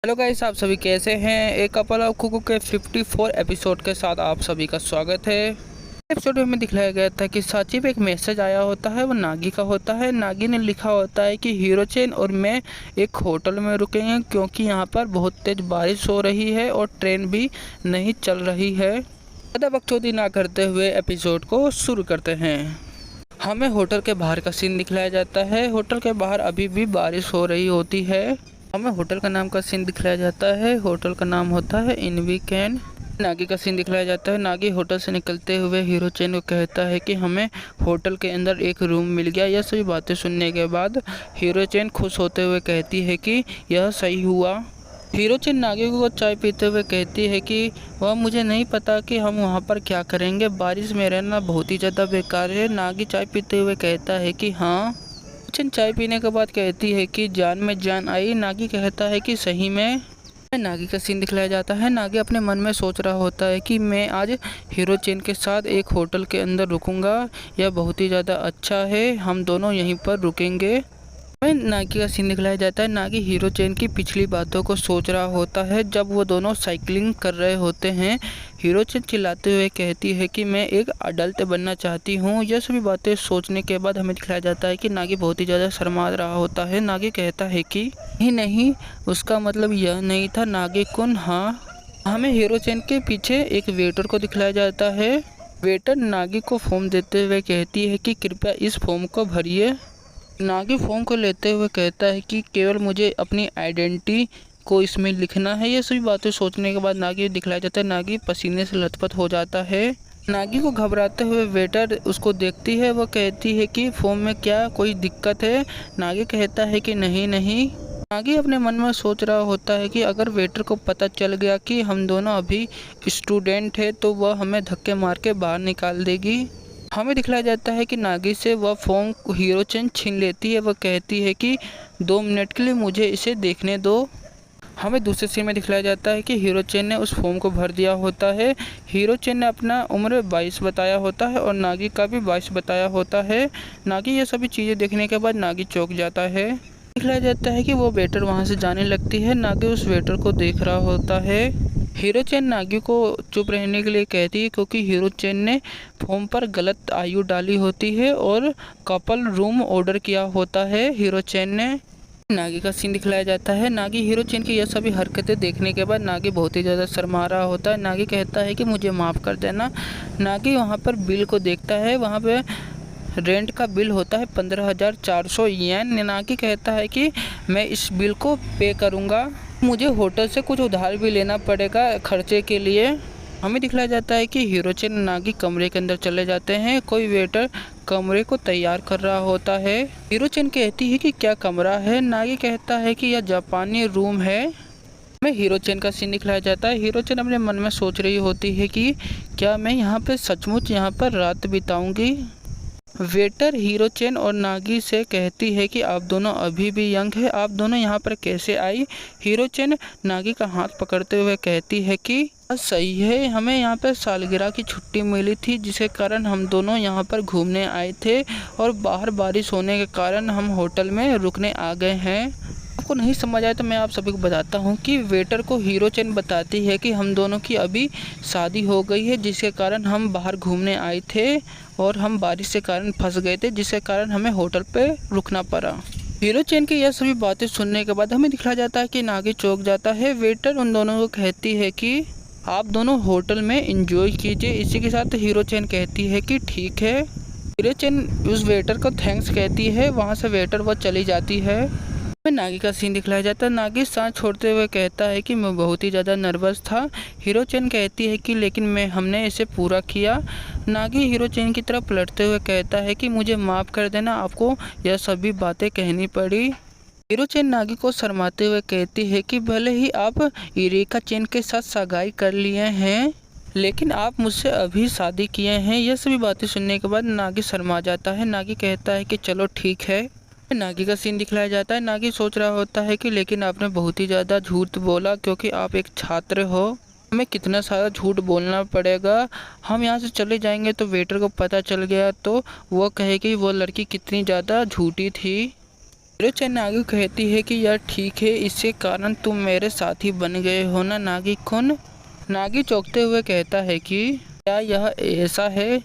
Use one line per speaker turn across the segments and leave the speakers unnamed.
Hello guys, आप सभी कैसे हैं। एक कपल ऑफ कुकू के 54 एपिसोड के साथ आप सभी का स्वागत है। एपिसोड में दिखाया गया था कि सांची पे एक मैसेज आया होता है, वो नागी का होता है। नागी ने लिखा होता है कि हीरो चैन और मैं एक होटल में रुकेंगे क्योंकि यहाँ पर बहुत तेज बारिश हो रही है और ट्रेन भी नहीं चल रही है। ज़्यादा बकचोदी ना करते हुए एपिसोड को शुरू करते हैं। हमें होटल के बाहर का सीन दिखलाया जाता है। होटल के बाहर अभी भी बारिश हो रही होती है। हमें होटल का नाम का सीन दिखलाया जाता है। होटल का नाम होता है इन वीकेंड। नागी का सीन दिखलाया जाता है। नागी होटल से निकलते हुए हीरो चैन को कहता है कि हमें होटल के अंदर एक रूम मिल गया। यह सभी बातें सुनने के बाद हीरो चैन खुश होते हुए कहती है कि यह सही हुआ। हीरो चैन नागी को चाय पीते हुए कहती है कि वह मुझे नहीं पता कि हम वहाँ पर क्या करेंगे, बारिश में रहना बहुत ही ज़्यादा बेकार है। नागी चाय पीते हुए कहता है कि हाँ। चैन चाय पीने के बाद कहती है कि जान में जान आई। नागी कहता है कि सही में। नागी का सीन दिखलाया जाता है। नागी अपने मन में सोच रहा होता है कि मैं आज हीरो चैन के साथ एक होटल के अंदर रुकूंगा। यह बहुत ही ज़्यादा अच्छा है, हम दोनों यहीं पर रुकेंगे। नागी का सीन दिखलाया जाता है। नागी हीरो चैन की पिछली बातों को सोच रहा होता है जब वो दोनों साइकिलिंग कर रहे होते हैं। हीरो चैन चिल्लाते हुए कहती है कि मैं एक अडल्ट बनना चाहती हूँ। यह सभी बातें सोचने के बाद हमें दिखलाया जाता है कि नागी बहुत ही ज़्यादा शर्मा रहा होता है। नागी कहता है कि नहीं, उसका मतलब यह नहीं था नागी कुन। हाँ, हमें हीरो चैन के पीछे एक वेटर को दिखलाया जाता है। वेटर नागी को फॉर्म देते हुए कहती है कि कृपया इस फॉर्म को भरिए। नागी फॉर्म को लेते हुए कहता है कि केवल मुझे अपनी आइडेंटिटी को इसमें लिखना है। ये सभी बातें सोचने के बाद नागी दिखलाया जाता है। नागी पसीने से लथपथ हो जाता है। नागी को घबराते हुए वेटर उसको देखती है। वह कहती है कि फॉर्म में क्या कोई दिक्कत है। नागी कहता है कि नहीं नहीं। नागी अपने मन में सोच रहा होता है कि अगर वेटर को पता चल गया कि हम दोनों अभी स्टूडेंट हैं तो वह हमें धक्के मार के बाहर निकाल देगी। हमें दिखलाया जाता है कि नागी से वह फॉर्म हीरो चैन छीन लेती है। वह कहती है कि 2 मिनट के लिए मुझे इसे देखने दो। हमें दूसरे सीन में दिखलाया जाता है कि हीरो चैन ने उस फॉर्म को भर दिया होता है। हीरो चैन ने अपना उम्र 22 बताया होता है और नागी का भी 22 बताया होता है। नागी ये सभी चीज़ें देखने के बाद नागी चौंक जाता है। दिखलाया जाता है कि वो वेटर वहाँ से जाने लगती है। नागी उस वेटर को देख रहा होता है। हीरो चैन नागी को चुप रहने के लिए कहती है क्योंकि हीरो चैन ने फॉर्म पर गलत आयु डाली होती है और कपल रूम ऑर्डर किया होता है हीरो चैन ने। नागी का सीन दिखलाया जाता है। नागी हीरो चैन की यह सभी हरकतें देखने के बाद नागी बहुत ही ज़्यादा शर्मा रहा होता है। नागी कहता है कि मुझे माफ़ कर देना। नागी वहाँ पर बिल को देखता है। वहाँ पे रेंट का बिल होता है 15,400 येन। नागी कहता है कि मैं इस बिल को पे करूँगा, मुझे होटल से कुछ उधार भी लेना पड़ेगा खर्चे के लिए। हमें दिखलाया जाता है कि हीरो चैन नागी कमरे के अंदर चले जाते हैं। कोई वेटर कमरे को तैयार कर रहा होता है। हीरो चैन कहती है कि क्या कमरा है। नागी कहता है कि यह जापानी रूम है। हमें हीरो चैन का सीन दिखलाया जाता है। हीरो चैन अपने मन में सोच रही होती है कि क्या मैं यहाँ पे सचमुच यहाँ पर रात बिताऊंगी। वेटर हीरो चैन और नागी से कहती है कि आप दोनों अभी भी यंग है, आप दोनों यहाँ पर कैसे आई। हीरो चैन नागी का हाथ पकड़ते हुए कहती है कि सही है, हमें यहाँ पर सालगिरह की छुट्टी मिली थी जिसके कारण हम दोनों यहाँ पर घूमने आए थे और बाहर बारिश होने के कारण हम होटल में रुकने आ गए हैं। आपको नहीं समझ आया तो मैं आप सभी को बताता हूँ कि वेटर को हीरो चैन बताती है कि हम दोनों की अभी शादी हो गई है जिसके कारण हम बाहर घूमने आए थे और हम बारिश के कारण फंस गए थे जिसके कारण हमें होटल पे रुकना पड़ा। हीरो चैन की यह सभी बातें सुनने के बाद हमें दिखलाया जाता है कि नागी चौंक जाता है। वेटर उन दोनों को कहती है कि आप दोनों होटल में एंजॉय कीजिए। इसी के साथ हीरो चैन कहती है कि ठीक है। हीरो चैन उस वेटर को थैंक्स कहती है। वहाँ से वेटर वह चली जाती है। नागी का सीन दिखलाया जाता है। नागी सांस छोड़ते हुए कहता है कि मैं बहुत ही ज़्यादा नर्वस था। हीरो चैन कहती है कि लेकिन हमने इसे पूरा किया। नागी हीरो चैन की तरफ पलटते हुए कहता है कि मुझे माफ़ कर देना, आपको यह सभी बातें कहनी पड़ी। हीरो चैन नागी को शर्माते हुए कहती है कि भले ही आप इरेका चैन के साथ सगाई कर लिए हैं लेकिन आप मुझसे अभी शादी किए हैं। यह सभी बातें सुनने के बाद नागी शर्मा जाता है। नागी कहता है कि चलो ठीक है। नागी का सीन दिखलाया जाता है। नागी सोच रहा होता है कि लेकिन आपने बहुत ही ज़्यादा झूठ बोला क्योंकि आप एक छात्र हो, हमें कितना सारा झूठ बोलना पड़ेगा। हम यहाँ से चले जाएंगे तो वेटर को पता चल गया तो वो कहेगी वो लड़की कितनी ज़्यादा झूठी थी। हीरो चैन नागी को कहती है कि यार ठीक है, इसके कारण तुम मेरे साथी बन गए हो ना नागी कुन। नागी चौंकते हुए कहता है कि क्या यह ऐसा है।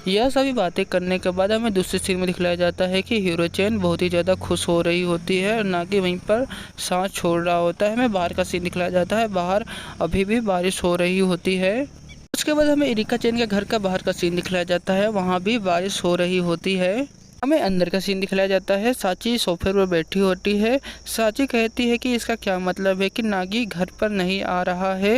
यह सभी बातें करने के बाद हमें दूसरे सीन में दिखलाया जाता है कि हीरो चैन बहुत ही ज़्यादा खुश हो रही होती है और नागी वहीं पर सांस छोड़ रहा होता है। हमें बाहर का सीन दिखलाया जाता है, बाहर अभी भी बारिश हो रही होती है। उसके बाद हमें एरिका चैन के घर का बाहर का सीन दिखलाया जाता है, वहाँ भी बारिश हो रही होती है। हमें अंदर का सीन दिखलाया जाता है, साची सोफे पर बैठी होती है। साची कहती है कि इसका क्या मतलब है कि नागी घर पर नहीं आ रहा है।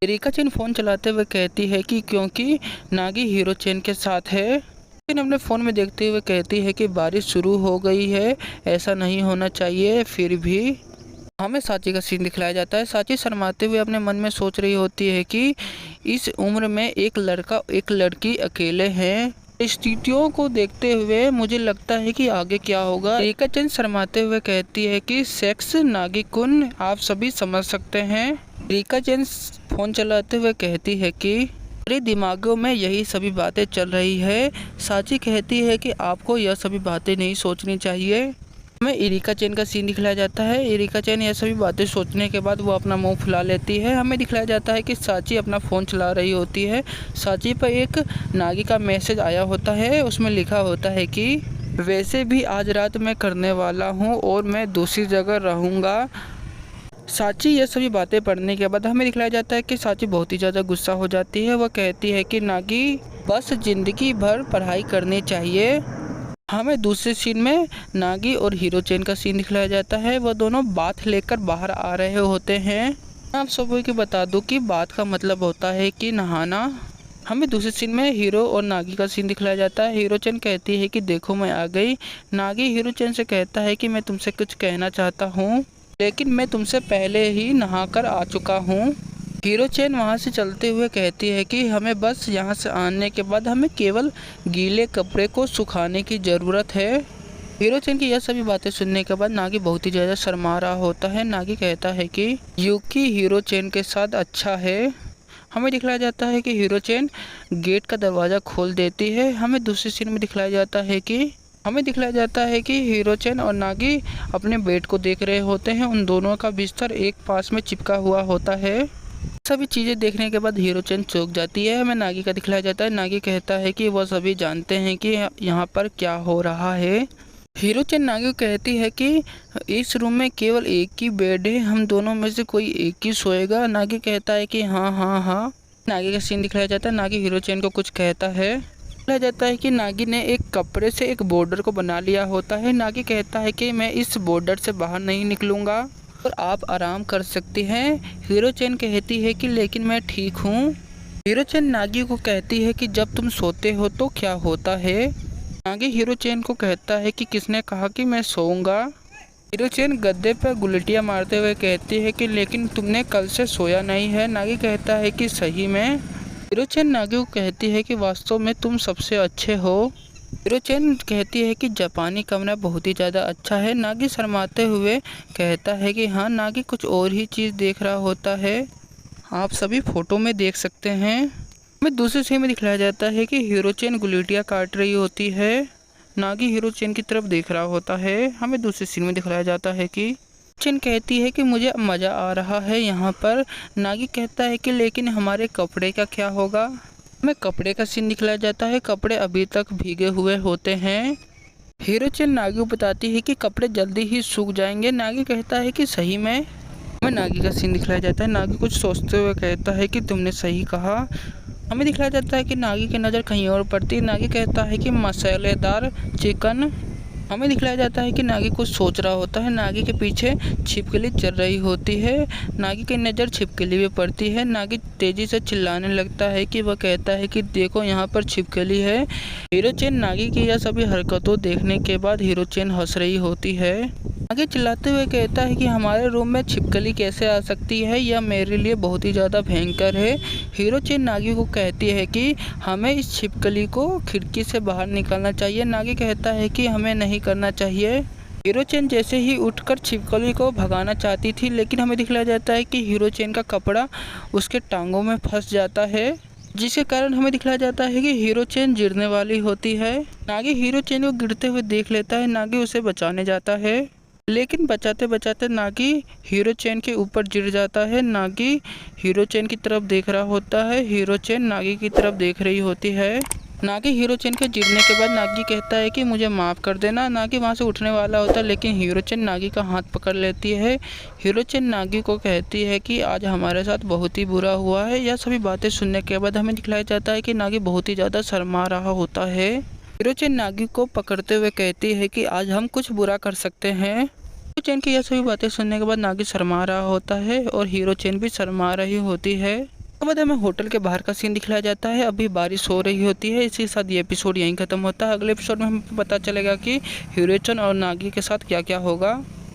एरिका चैन फ़ोन चलाते हुए कहती है कि क्योंकि नागी हीरो चैन के साथ है। लेकिन अपने फ़ोन में देखते हुए कहती है कि बारिश शुरू हो गई है, ऐसा नहीं होना चाहिए। फिर भी हमें साची का सीन दिखलाया जाता है। साची शर्माते हुए अपने मन में सोच रही होती है कि इस उम्र में एक लड़का एक लड़की अकेले हैं। स्थितियों को देखते हुए मुझे लगता है कि आगे क्या होगा। एरिका चैन शर्माते हुए कहती है कि सेक्स नागी कुन आप सभी समझ सकते हैं। एरिका चैन फ़ोन चलाते हुए कहती है कि मेरे दिमागों में यही सभी बातें चल रही है। साची कहती है कि आपको यह सभी बातें नहीं सोचनी चाहिए। हमें एरिका चैन का सीन दिखलाया जाता है। एरिका चैन यह सभी बातें सोचने के बाद वो अपना मुंह फुला लेती है। हमें दिखलाया जाता है कि साची अपना फ़ोन चला रही होती है। साची पर एक नागी का मैसेज आया होता है, उसमें लिखा होता है कि वैसे भी आज रात मैं करने वाला हूँ और मैं दूसरी जगह रहूँगा। साची ये सभी बातें पढ़ने के बाद हमें दिखलाया जाता है कि साची बहुत ही ज़्यादा गुस्सा हो जाती है। वह कहती है कि नागी बस ज़िंदगी भर पढ़ाई करनी चाहिए। हमें दूसरे सीन में नागी और हीरो चैन का सीन दिखलाया जाता है। वह दोनों बात लेकर बाहर आ रहे होते हैं। आप सभी को बता दूं कि बात का मतलब होता है कि नहाना। हमें दूसरे सीन में हीरो और नागी का सीन दिखलाया जाता है। हीरो चैन कहती है कि देखो मैं आ गई। नागी हीरो चैन से कहता है कि मैं तुमसे कुछ कहना चाहता हूँ, लेकिन मैं तुमसे पहले ही नहाकर आ चुका हूँ। हीरो चैन वहाँ से चलते हुए कहती है कि हमें बस यहाँ से आने के बाद हमें केवल गीले कपड़े को सुखाने की ज़रूरत है। हीरो चैन की यह सभी बातें सुनने के बाद नागी बहुत ही ज़्यादा शर्मा रहा होता है। नागी कहता है कि यूकी हीरो चैन के साथ अच्छा है। हमें दिखलाया जाता है कि हीरो चैन गेट का दरवाज़ा खोल देती है। हमें दूसरे सीन में दिखलाया जाता है कि हीरो चैन और नागी अपने बेड को देख रहे होते हैं। उन दोनों का बिस्तर एक पास में चिपका हुआ होता है। सभी चीज़ें देखने के बाद हीरो चैन चौंक जाती है। हमें नागी का दिखलाया जाता है। नागी कहता है कि वह सभी जानते हैं कि यहाँ पर क्या हो रहा है। हीरो चैन नागी को कहती है कि इस रूम में केवल एक ही बेड है, हम दोनों में से कोई एक ही सोएगा। नागी कहता है कि हाँ हाँ हाँ। नागी का सीन दिखलाया जाता है। नागी हीरो चैन को कुछ कहता है। दिखलाया जाता है कि नागी ने एक कपड़े से एक बॉर्डर को बना लिया होता है। नागी कहता है कि मैं इस बॉर्डर से बाहर नहीं निकलूँगा और आप आराम कर सकती हैं। हीरो चैन कहती है कि लेकिन मैं ठीक हूँ। हीरो चैन नागी को कहती है कि जब तुम सोते हो तो क्या होता है। नागी हीरो चैन को कहता है कि किसने कहा कि मैं सोऊंगा। हीरो चैन गद्दे पर गुलटियाँ मारते हुए कहती है कि लेकिन तुमने कल से सोया नहीं है। नागी कहता है कि सही में। हीरो चैन नागी को कहती है कि वास्तव में तुम सबसे अच्छे हो। हीरो चैन कहती है कि जापानी कमरा बहुत ही ज़्यादा अच्छा है। नागी शर्माते हुए कहता है कि हाँ। नागी कुछ और ही चीज़ देख रहा होता है, आप सभी फ़ोटो में देख सकते हैं। हमें दूसरे सीन में दिखलाया जाता है कि हीरो चैन गुलेटियाँ काट रही होती है। नागी हीरो चैन की तरफ देख रहा होता है। हमें दूसरे सीन में दिखलाया जाता है कि चैन कहती है कि मुझे मज़ा आ रहा है यहाँ पर। नागी कहता है कि लेकिन हमारे कपड़े का क्या होगा। हमें कपड़े का सीन दिखलाया जाता है। कपड़े अभी तक भीगे हुए होते हैं। हीरो चैन नागी को बताती है कि कपड़े जल्दी ही सूख जाएंगे। नागी कहता है कि सही में। हमें नागी का सीन दिखलाया जाता है। नागी कुछ सोचते हुए कहता है कि तुमने सही कहा। हमें दिखलाया जाता है कि नागी की नज़र कहीं और पड़ती है। नागी कहता है कि मसालेदार चिकन। हमें दिखलाया जाता है कि नागी कुछ सोच रहा होता है। नागी के पीछे छिपकली चल रही होती है। नागी की नज़र छिपकली पे पड़ती है। नागी तेज़ी से चिल्लाने लगता है कि वह कहता है कि देखो यहाँ पर छिपकली है। हीरो चैन नागी की यह सभी हरकतों देखने के बाद हीरो चैन हंस रही होती है। नागी चिल्लाते हुए कहता है कि हमारे रूम में छिपकली कैसे आ सकती है, यह मेरे लिए बहुत ही ज़्यादा भयंकर है। हीरो चैन नागी को कहती है कि हमें इस छिपकली को खिड़की से बाहर निकालना चाहिए। नागी कहता है कि हमें नहीं करना चाहिए। हीरो चैन जैसे ही उठकर छिपकली को भगाना चाहती थी, लेकिन हमें दिखलाया जाता है कि हीरो चैन का कपड़ा उसके टांगों में फंस जाता है, जिसके कारण हमें दिखलाया जाता है कि हीरो चैन गिरने वाली होती है। नागी हीरो चैन को गिरते हुए देख लेता है। नागी उसे बचाने जाता है। लेकिन बचाते बचाते नागी हीरो चैन के ऊपर गिर जाता है। नागी हीरो चैन की तरफ देख रहा होता है, हीरो चैन नागी की तरफ देख रही होती है। नागी हीरो चैन के गिरने के बाद नागी कहता है कि मुझे माफ़ कर देना। नागी वहाँ से उठने वाला होता है, लेकिन हीरो चैन नागी का हाथ पकड़ लेती है। हीरो चैन नागी को कहती है कि आज हमारे साथ बहुत ही बुरा हुआ है। यह सभी बातें सुनने के बाद हमें दिखलाया जाता है कि नागी बहुत ही ज़्यादा शर्मा रहा होता है। हीरो चैन नागी को पकड़ते हुए कहती है कि आज हम कुछ बुरा कर सकते हैं। हीरो चैन की यह सभी बातें सुनने के बाद नागी शर्मा रहा होता है और हीरो चैन भी शर्मा रही होती है। उसके बाद हमें होटल के बाहर का सीन दिखलाया जाता है। अभी बारिश हो रही होती है। इसी के साथ ये एपिसोड यहीं खत्म होता है। अगले एपिसोड में हमें पता चलेगा कि हीरो चैन और नागी के साथ क्या क्या होगा।